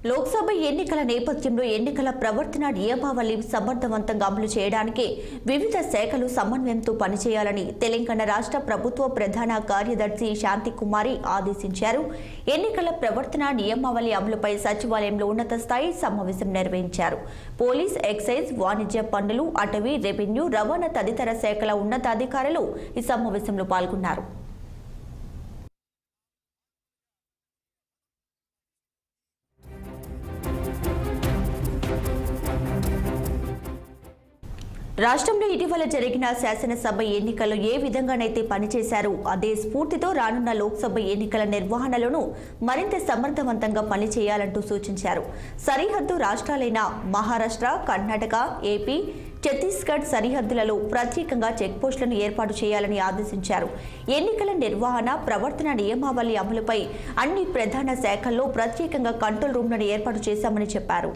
లోక్సభ ఎన్నికల నేపథ్యంలో ఎన్నికల ప్రవర్తన నియమావళి సమర్థవంతంగా అమలు చేయడానికి వివిధ శాఖలు సమన్వయంతో పనిచేయాలని తెలంగాణ రాష్ట్ర ప్రభుత్వ ప్రధాన కార్యదర్శి శాంతికుమారి ఆదేశించారు. ఎన్నికల ప్రవర్తన నియమావళి అమలుపై సచివాలయంలో ఉన్నత స్థాయి సమావేశం నిర్వహించారు. పోలీస్, ఎక్సైజ్, వాణిజ్య పన్నులు, అటవీ, రెవెన్యూ, రవాణా తదితర శాఖల ఉన్నతాధికారులు ఈ సమావేశంలో పాల్గొన్నారు. రాష్ట్రంలో ఇటీవల జరిగిన శాసనసభ ఎన్నికల్లో ఏ విధంగానైతే పనిచేశారో అదే స్ఫూర్తితో రానున్న లోక్సభ ఎన్నికల నిర్వహణలోనూ మరింత సమర్థవంతంగా పనిచేయాలంటూ సూచించారు. సరిహద్దు రాష్ట్రాలైన మహారాష్ట్ర, కర్ణాటక, ఏపీ, ఛత్తీస్గఢ్ సరిహద్దులలో ప్రత్యేకంగా చెక్పోస్టులను ఏర్పాటు చేయాలని ఆదేశించారు. ఎన్నికల నిర్వహణ, ప్రవర్తన నియమావళి అమలుపై అన్ని ప్రధాన శాఖల్లో ప్రత్యేకంగా కంట్రోల్ రూమ్లను ఏర్పాటు చేశామని చెప్పారు.